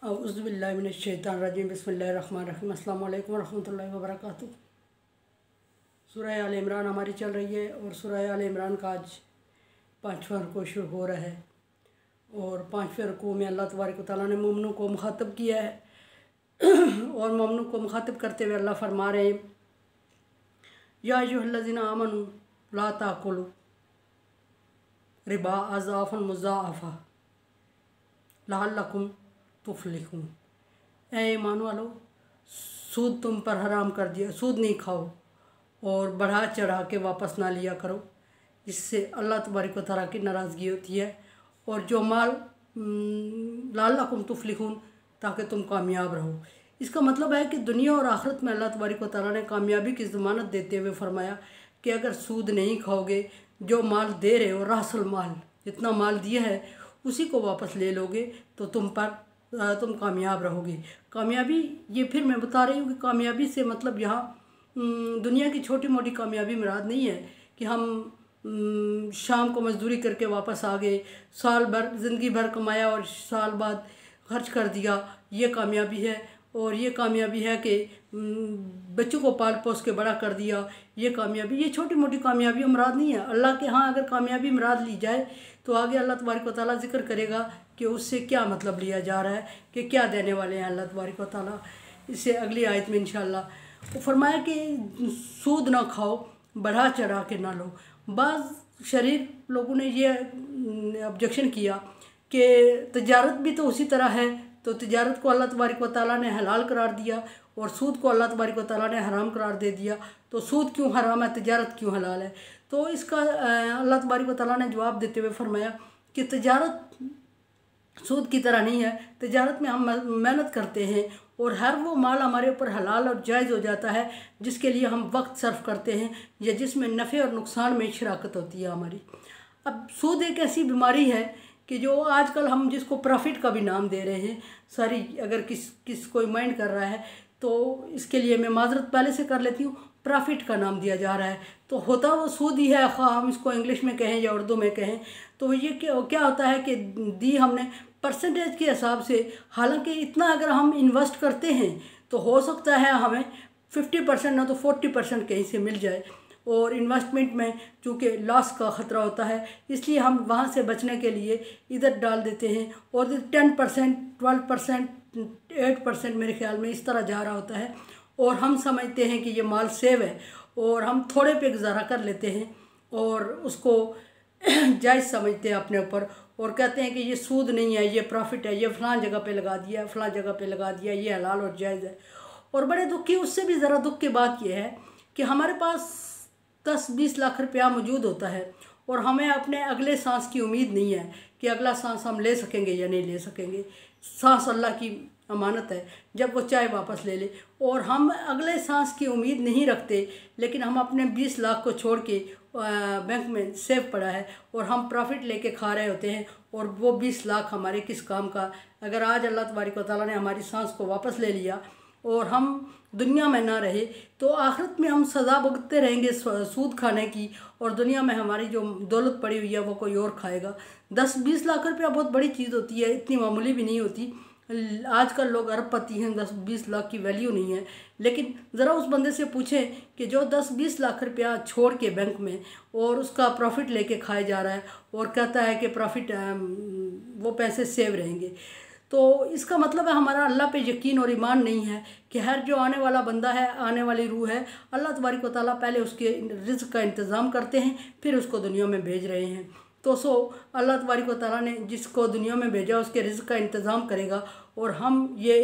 औज़ुबिल्लाहिमिनश्शैतानिर्रजीम बिस्मिल्लाहिर्रहमानिर्रहीम अस्सलाम वालेकुम रहमतुल्लाहि व बरकातुहू। सूरह आल इमरान हमारी चल रही है और सूरह आल इमरान का आज 5वां रुकू शुरू हो रहा है। और 5वें रुकू में अल्लाह तबारक व तआला ने मोमिनों को मुखातब किया है और मोमिनों को मुखातब करते हुए अल्लाह फरमा रहे हैं, या अय्युहल्लज़ीना आमनू ला ताकुलू रिबा अज़ाफ़न मुज़ाअफ़ा लअल्लकुम तुफ़्लिहून। ऐ ईमान वालो, सूद तुम पर हराम कर दिया, सूद नहीं खाओ और बढ़ा चढ़ा के वापस ना लिया करो, इससे अल्लाह तबारक व तआला की नाराज़गी होती है। और जो माल लअल्लकुम तुफ़्लिहून, ताकि तुम कामयाब रहो। इसका मतलब है कि दुनिया और आखिरत में अल्लाह तबारक व तआला ने कामयाबी की ज़मानत देते हुए फरमाया कि अगर सूद नहीं खाओगे, जो माल दे रहे हो रासल माल, जितना माल दिया है उसी को वापस ले लोगे तो तुम कामयाब रहोगे। कामयाबी ये फिर मैं बता रही हूँ कि कामयाबी से मतलब यहाँ दुनिया की छोटी मोटी कामयाबी मुराद नहीं है कि हम शाम को मजदूरी करके वापस आ गए, साल भर ज़िंदगी भर कमाया और साल बाद खर्च कर दिया, ये कामयाबी है। और ये कामयाबी है कि बच्चों को पाल पोस के बड़ा कर दिया, ये कामयाबी। ये छोटी मोटी कामयाबी मुराद नहीं है। अल्लाह के यहाँ अगर कामयाबी मुराद ली जाए तो आगे अल्लाह तबारक व तआला ज़िक्र करेगा कि उससे क्या मतलब लिया जा रहा है, कि क्या देने वाले हैं अल्लाह तबारक व तआला। इससे अगली आयत में इंशाअल्लाह वो फरमाया कि सूद ना खाओ, बढ़ा चढ़ा के ना लो। बाज़ शरीर लोगों ने ये ऑब्जेक्शन किया कि तजारत भी तो उसी तरह है, तो तजारत को अल्लाह तबारक व तआला ने हलाल करार दिया और सूद को अल्लाह तबारक व तआला ने हराम करार दे दिया, तो सूद क्यों हराम है, तजारत क्यों हलाल है? तो इसका अल्लाह तबारक व तआला ने जवाब देते हुए फरमाया कि तजारत सूद की तरह नहीं है। तजारत में हम मेहनत करते हैं और हर वो माल हमारे ऊपर हलाल और जायज़ हो जाता है जिसके लिए हम वक्त सर्फ करते हैं या जिसमें नफ़े और नुकसान में शराकत होती है हमारी। अब सूद एक ऐसी बीमारी है कि जो आजकल हम जिसको प्रॉफिट का भी नाम दे रहे हैं, सारी अगर किस कोई माइंड कर रहा है तो इसके लिए मैं माजरत पहले से कर लेती हूँ, प्रॉफिट का नाम दिया जा रहा है। तो होता वो सूद ही है, ख़ाह हम इसको इंग्लिश में कहें या उर्दू में कहें। तो ये क्या होता है कि दी हमने परसेंटेज के हिसाब से, हालांकि इतना अगर हम इन्वेस्ट करते हैं तो हो सकता है हमें 50% ना तो 40% कहीं से मिल जाए। और इन्वेस्टमेंट में चूँकि लॉस का ख़तरा होता है, इसलिए हम वहाँ से बचने के लिए इधर डाल देते हैं और 10%, 12%, 8% मेरे ख्याल में इस तरह जा रहा होता है। और हम समझते हैं कि ये माल सेव है और हम थोड़े पे गुजारा कर लेते हैं और उसको जायज़ समझते हैं अपने ऊपर और कहते हैं कि ये सूद नहीं है, ये प्रॉफिट है, ये फ़लाँ जगह पे लगा दिया, फ़लाँ जगह पे लगा दिया, ये हलाल और जायज़ है। और बड़े दुख की, उससे भी ज़रा दुख की बात यह है कि हमारे पास 10-20 लाख रुपया मौजूद होता है और हमें अपने अगले सांस की उम्मीद नहीं है कि अगला सांस हम ले सकेंगे या नहीं ले सकेंगे। सांस अल्लाह की अमानत है, जब वो चाहे वापस ले ले। और हम अगले सांस की उम्मीद नहीं रखते, लेकिन हम अपने 20 लाख को छोड़ के बैंक में सेव पड़ा है और हम प्रॉफिट लेके खा रहे होते हैं। और वो 20 लाख हमारे किस काम का? अगर आज अल्लाह तबारक व तआला ने हमारी सांस को वापस ले लिया और हम दुनिया में ना रहे तो आखिरत में हम सज़ा भुगतते रहेंगे सूद खाने की, और दुनिया में हमारी जो दौलत पड़ी हुई है वो कोई और खाएगा। 10-20 लाख रुपया बहुत बड़ी चीज़ होती है, इतनी मामूली भी नहीं होती। आजकल लोग अरबपति हैं, 10-20 लाख की वैल्यू नहीं है। लेकिन ज़रा उस बंदे से पूछें कि जो 10-20 लाख रुपया छोड़ के बैंक में और उसका प्रॉफिट लेके खाया जा रहा है और कहता है कि प्रॉफिट वो पैसे सेव रहेंगे, तो इसका मतलब है हमारा अल्लाह पे यकीन और ईमान नहीं है कि हर जो आने वाला बंदा है, आने वाली रूह है, अल्लाह तबारक व तआला पहले उसके रिज़्क़ का इंतज़ाम करते हैं, फिर उसको दुनिया में भेज रहे हैं। तो अल्लाह तबारक व तआला ने जिसको दुनिया में भेजा उसके रिज़्क़ का इंतज़ाम करेगा। और हम ये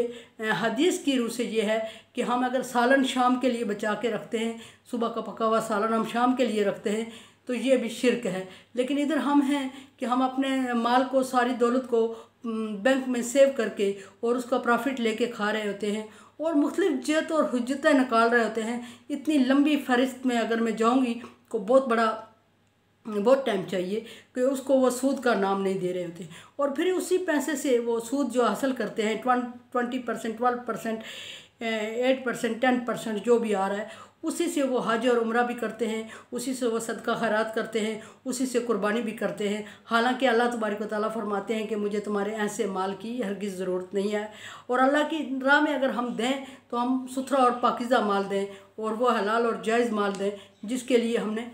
हदीस की रूह से ये है कि हम अगर सालन शाम के लिए बचा के रखते हैं, सुबह का पका हुआ सालन हम शाम के लिए रखते हैं, तो ये भी शिरक है। लेकिन इधर हम हैं कि हम अपने माल को, सारी दौलत को बैंक में सेव करके और उसका प्रॉफिट लेके खा रहे होते हैं और मुख्तलिफ जत और हुज्जतें निकाल रहे होते हैं। इतनी लंबी फहरिस्त में अगर मैं जाऊंगी को बहुत टाइम चाहिए कि उसको वो सूद का नाम नहीं दे रहे होते। और फिर उसी पैसे से वो सूद जो हासिल करते हैं 20%, 12%, 8%, 10% जो भी आ रहा है, उसी से वो हज और उम्रा भी करते हैं, उसी से वो सदका खैरात करते हैं, उसी से कुर्बानी भी करते हैं। हालांकि अल्लाह तबारक व तआला फरमाते हैं कि मुझे तुम्हारे ऐसे माल की हरगिज़ ज़रूरत नहीं है, और अल्लाह की राह में अगर हम दें तो हम सुथरा और पाकीज़ा माल दें, और वो हलाल और जायज़ माल दें जिसके लिए हमने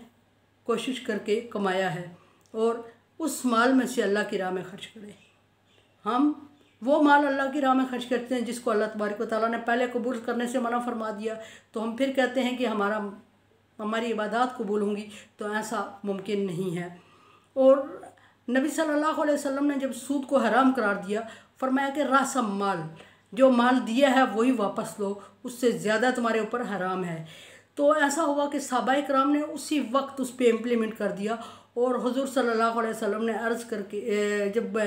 कोशिश करके कमाया है, और उस माल में से अल्लाह की राह में खर्च करें। हम वो माल अल्लाह की राह में खर्च करते हैं जिसको अल्लाह तबारक व तआला ने पहले कबूल करने से मना फरमा दिया, तो हम फिर कहते हैं कि हमारी इबादत कबूल होंगी, तो ऐसा मुमकिन नहीं है। और नबी सल्लल्लाहु अलैहि वसल्लम ने जब सूद को हराम करार दिया, फरमाया कि रासम माल, जो माल दिया है वही वापस लो, उससे ज़्यादा तुम्हारे ऊपर हराम है। तो ऐसा हुआ कि सहाबाए किराम ने उसी वक्त उस पर इम्प्लीमेंट कर दिया, और हुज़ूर सल्लल्लाहु अलैहि वसल्लम ने अर्ज़ करके जब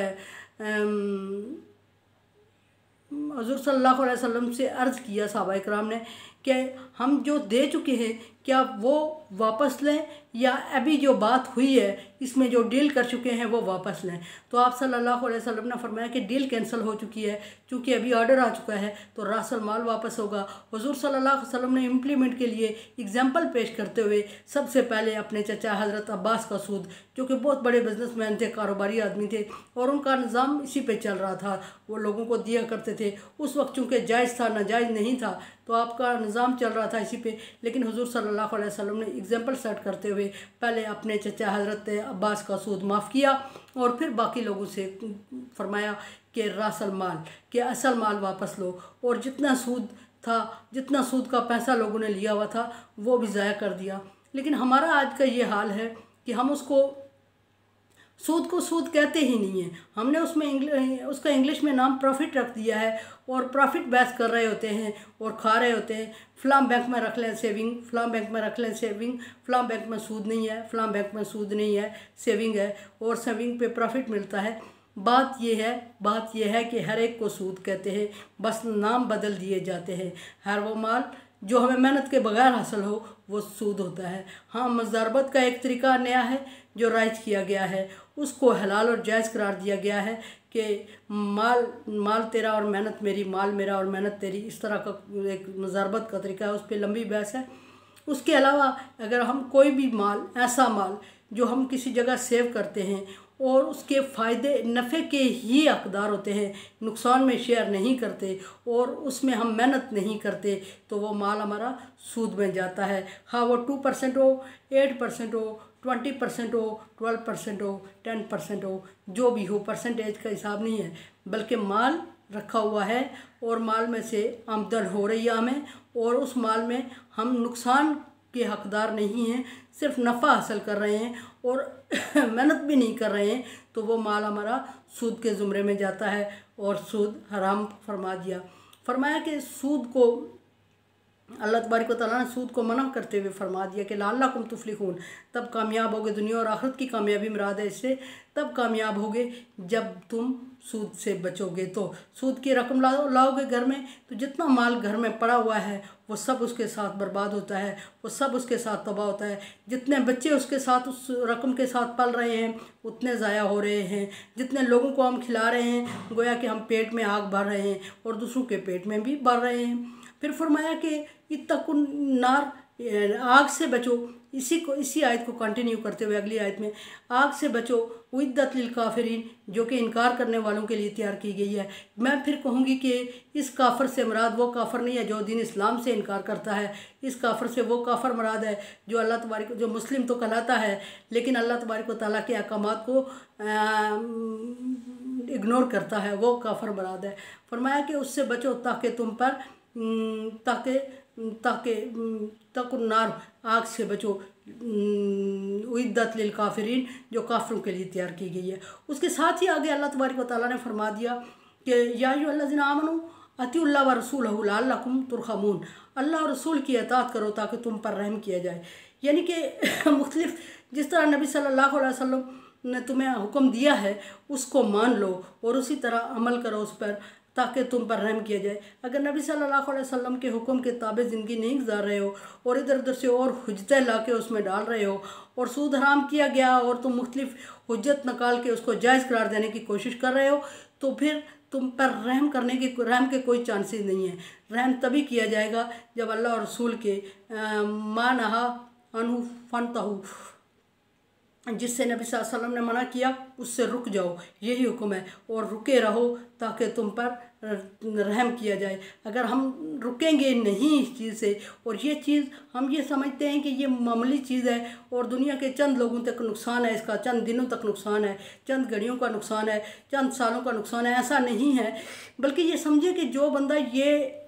हुज़ूर सल्लल्लाहु अलैहि वसल्लम से अर्ज़ किया सहाबाए किराम ने कि हम जो दे चुके हैं क्या वो वापस लें, या अभी जो बात हुई है इसमें जो डील कर चुके हैं वो वापस लें। तो आप सल्लल्लाहु अलैहि वसल्लम ने फरमाया कि डील कैंसिल हो चुकी है, क्योंकि अभी ऑर्डर आ चुका है, तो रासल माल वापस होगा। हुज़ूर सल्लल्लाहु अलैहि वसल्लम ने इम्प्लीमेंट के लिए एग्जाम्पल पेश करते हुए सबसे पहले अपने चचा हज़रत अब्बास का सूद, जो कि बहुत बड़े बिजनेसमैन थे, कारोबारी आदमी थे, और उनका निज़ाम इसी पे चल रहा था, वो लोगों को दिया करते थे। उस वक्त चूँकि जायज़ था, नाजायज़ नहीं था, तो आपका निज़ाम चल रहा था इसी पे। लेकिन हुज़ूर सल्लल्लाहु अलैहि वसल्लम ने एग्जाम्पल सेट करते हुए पहले अपने चचा हज़रत अब्बास का सूद माफ़ किया, और फिर बाकी लोगों से फरमाया कि रासल माल, कि असल माल वापस लो, और जितना सूद था, जितना सूद का पैसा लोगों ने लिया हुआ था वो भी ज़ाया कर दिया। लेकिन हमारा आज का ये हाल है कि हम सूद को सूद कहते ही नहीं है, हमने उसका इंग्लिश में नाम प्रॉफिट रख दिया है, और प्रॉफिट बहस कर रहे होते हैं और खा रहे होते हैं। फ़लाँ बैंक में रख लें सेविंग, फ़लाँ बैंक में रख लें सेविंग, फ़लाँ बैंक में सूद नहीं है, फ़लाँ बैंक में सूद नहीं है, सेविंग है, और सेविंग पे प्रॉफिट मिलता है। बात यह है कि हर एक को सूद कहते हैं, बस नाम बदल दिए जाते हैं। हर वो माल जो हमें मेहनत के बगैर हासिल हो वो सूद होता है। हाँ, मज़ारबत का एक तरीका नया है जो राइज किया गया है, उसको हलाल और जायज़ करार दिया गया है कि माल तेरा और मेहनत मेरी, माल मेरा और मेहनत तेरी, इस तरह का एक मज़ारबत का तरीका है। उस पर लंबी बहस है। उसके अलावा अगर हम कोई भी माल, ऐसा माल जो हम किसी जगह सेव करते हैं और उसके फ़ायदे नफ़े के ही हकदार होते हैं, नुकसान में शेयर नहीं करते और उसमें हम मेहनत नहीं करते, तो वो माल हमारा सूद में जाता है। हाँ, वो 2% हो, 8% हो, 20% हो, 12% हो, 10% हो, जो भी हो, परसेंटेज का हिसाब नहीं है, बल्कि माल रखा हुआ है और माल में से आमदन हो रही है हमें, और उस माल में हम नुकसान के हकदार नहीं हैं, सिर्फ नफ़ा हासिल कर रहे हैं और मेहनत भी नहीं कर रहे हैं, तो वो माल हमारा सूद के ज़ुमरे में जाता है और सूद हराम फरमा दिया। फरमाया कि सूद को अल्लाह तबारक व तआला ने सूद को मना करते हुए फरमा दिया कि लअल्लकुम तुफ्लिहून, तब कामयाब होगे, दुनिया और आखिरत की कामयाबी मुराद है इससे, तब कामयाब होगे जब तुम सूद से बचोगे। तो सूद की रकम लाओगे घर में, तो जितना माल घर में पड़ा हुआ है वो सब उसके साथ बर्बाद होता है, वो सब उसके साथ तबाह होता है। जितने बच्चे उसके साथ, उस रकम के साथ पल रहे हैं, उतने ज़ाया हो रहे हैं। जितने लोगों को हम खिला रहे हैं, गोया कि हम पेट में आग भर रहे हैं और दूसरों के पेट में भी भर रहे हैं। फिर फरमाया कि इत्तकुन नार, आग से बचो। इसी आयत को कंटिन्यू करते हुए अगली आयत में, आग से बचो, उइद्दत लिल काफिरीन, जो कि इनकार करने वालों के लिए तैयार की गई है। मैं फिर कहूँगी कि इस काफर से मुराद वो काफर नहीं है जो दीन इस्लाम से इनकार करता है। इस काफर से वो काफर मुराद है जो अल्लाह तबारक, जो मुस्लिम तो कहलाता है लेकिन अल्लाह तबारक व तआला के अहकामात को इग्नोर करता है, वो काफर मुराद है। फरमाया कि उससे बचो ताकि तुम पर नार, आग से बचो, उइद्दत लिल काफिरीन, जो काफिरों के लिए तैयार की गई है। उसके साथ ही आगे अल्लाह तबारक व तआला ने फरमा दिया कि या अय्युहल्लज़ीना आमनू अतिउल्लाह व रसूलहू लअल्लकुम तुरहमून, अल्लाह और रसूल की अताअत करो ताकि तुम पर रहम किया जाए। यानी कि मुख्तलिफ, जिस तरह नबी सल्लल्लाहु अलैहि वसल्लम ने तुम्हें हुक्म दिया है उसको मान लो और उसी तरह अमल करो उस पर, ताकि तुम पर रहम किया जाए। अगर नबी सल्लल्लाहु अलैहि वसल्लम के हुक्म के ताबे ज़िंदगी नहीं गुजार रहे हो और इधर उधर से और हुज्जतें ला के उसमें डाल रहे हो और सूद हराम किया गया और तुम मुख्तलिफ हुज्जत निकाल के उसको जायज़ करार देने की कोशिश कर रहे हो, तो फिर तुम पर रहम के कोई चांसेस नहीं है। रहम तभी किया जाएगा जब अल्लाह और रसूल के मा नहा अनहु फंतहू, जिससे नबी सल्लल्लाहु अलैहि वसल्लम ने मना किया उससे रुक जाओ, यही हुक्म है। और रुके रहो ताकि तुम पर रहम किया जाए। अगर हम रुकेंगे नहीं इस चीज़ से, और ये चीज़ हम ये समझते हैं कि ये मामूली चीज़ है और दुनिया के चंद लोगों तक नुकसान है, इसका चंद दिनों तक नुकसान है, चंद घड़ियों का नुकसान है, चंद सालों का नुकसान है, ऐसा नहीं है। बल्कि ये समझे कि जो बंदा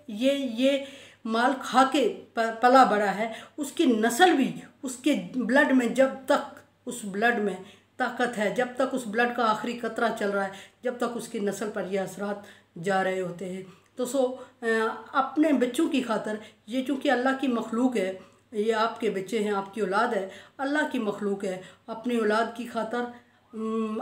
ये माल खा के पला बड़ा है, उसकी नस्ल भी, उसके ब्लड में जब तक उस ब्लड में ताकत है, जब तक उस ब्लड का आखिरी कतरा चल रहा है, जब तक उसकी नस्ल पर यह असरात जा रहे होते हैं। तो अपने बच्चों की खातर, ये चूँकि अल्लाह की मखलूक है, ये आपके बच्चे हैं, आपकी औलाद है, अल्लाह की मखलूक है, अपनी औलाद की खातर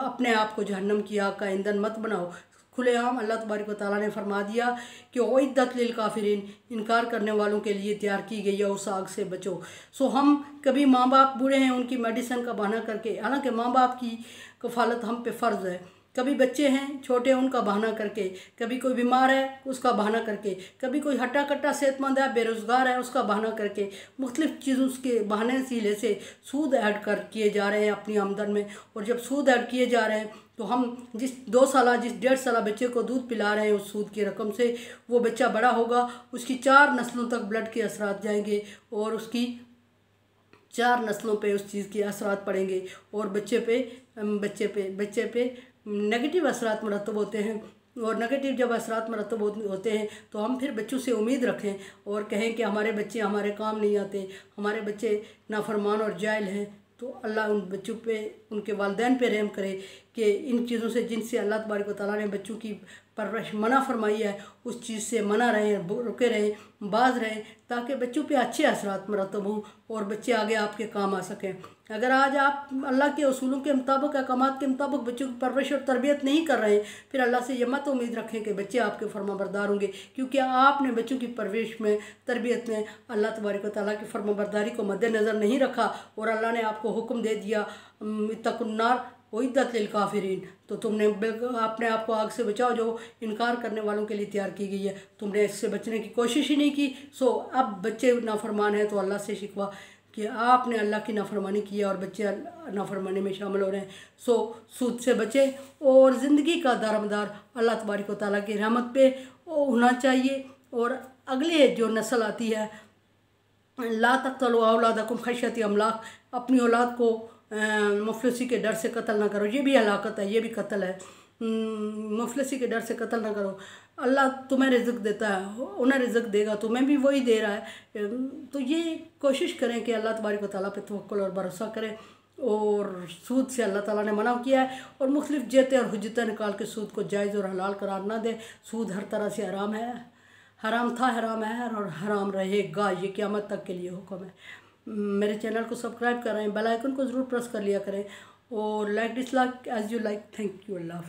अपने आप को जहन्नम की आग का ईंधन मत बनाओ। खुलेआम अल्लाह तबारक व तआला ने फरमा दिया कि उइद्दत लिल काफिरीन, इनकार करने वालों के लिए तैयार की गई है उस आग से बचो। हम कभी माँ बाप बूढ़े हैं उनकी मेडिसिन का बहाना करके, हालांकि माँ बाप की कफालत हम पे फ़र्ज़ है, कभी बच्चे हैं छोटे उनका बहाना करके, कभी कोई बीमार है उसका बहाना करके, कभी कोई हट्टा कट्टा सेहतमंद है बेरोज़गार है उसका बहाना करके, मुख्तलिफ़ चीज़ों के बहाने सीले से सूद ऐड किए जा रहे हैं अपनी आमदन में। और जब सूद ऐड किए जा रहे हैं तो हम जिस 2 साल जिस 1.5 साल बच्चे को दूध पिला रहे हैं उस सूद की रकम से, वो बच्चा बड़ा होगा, उसकी 4 नस्लों तक ब्लड के असरात जाएंगे और उसकी 4 नस्लों पे उस चीज़ के असरात पड़ेंगे और बच्चे पे नेगेटिव असरात मरतब होते हैं। और नेगेटिव जब असरात मरतब होते हैं तो हम फिर बच्चों से उम्मीद रखें और कहें कि हमारे बच्चे हमारे काम नहीं आते, हमारे बच्चे नाफरमान और जाहिल हैं, तो अल्लाह उन बच्चों पे, उनके वालिदैन पे रहम करे कि इन चीज़ों से जिनसे अल्लाह तबारक व तआला ने बच्चों की परवरिश मना फरमाई है, उस चीज़ से मना रहें, रुके रहें, बाज रहें, ताकि बच्चों पे अच्छे असरात मरतब हों और बच्चे आगे आपके काम आ सकें। अगर आज आप अल्लाह के उसूलों के मुताबिक, अहकामात के मुताबिक बच्चों की परवरिश और तरबियत नहीं कर रहे हैं, फिर अल्लाह से ये मत उम्मीद रखें कि बच्चे आपके फरमाबरदार होंगे, क्योंकि आपने बच्चों की परवरिश में, तरबियत में अल्लाह तबारक व तआला की फरमाबरदारी को मद्देनज़र नहीं रखा और अल्लाह ने आपको हुक्म दे दिया इत्तकुन्नार उइद्दत लिल काफिरीन, तो तुमने अपने आप को आग से बचाओ जो इनकार करने वालों के लिए तैयार की गई है। तुमने इससे बचने की कोशिश ही नहीं की। अब बच्चे नाफरमान हैं तो अल्लाह से शिकवा कि आपने अल्लाह की नाफरमानी की है और बच्चे नाफरमानी में शामिल हो रहे हैं। सूद से बचे और ज़िंदगी का दारोमदार अल्लाह तबारक व तआला की रहमत पे होना चाहिए। और अगले जो नस्ल आती है, ला तक़्तुलू औलादकुम खश्यत इमलाक, अपनी औलाद को मुफलिसी के डर से कत्ल ना करो, ये भी हलाकत है, ये भी कत्ल है। मुफलिसी के डर से कत्ल ना करो। अल्लाह तुम्हें रिज़्क़ देता है, उन्हें रिज़्क़ देगा, तुम्हें भी वही दे रहा है। तो ये कोशिश करें कि अल्लाह तबारक व तआला पे तवक्कुल और भरोसा करें। और सूद से अल्लाह ताला ने मना किया है और मुख्तलिफ़ जेतें और हुज्जतें निकाल के सूद को जायज़ और हलाल करार ना दें। सूद हर तरह से हराम है, हराम था, हराम है और हराम रहेगा, ये क़यामत तक के लिए हुक्म है। मेरे चैनल को सब्सक्राइब कर रहे हैं, बेल आइकन को ज़रूर प्रेस कर लिया करें और like dislike as you like. Thank you. Allah.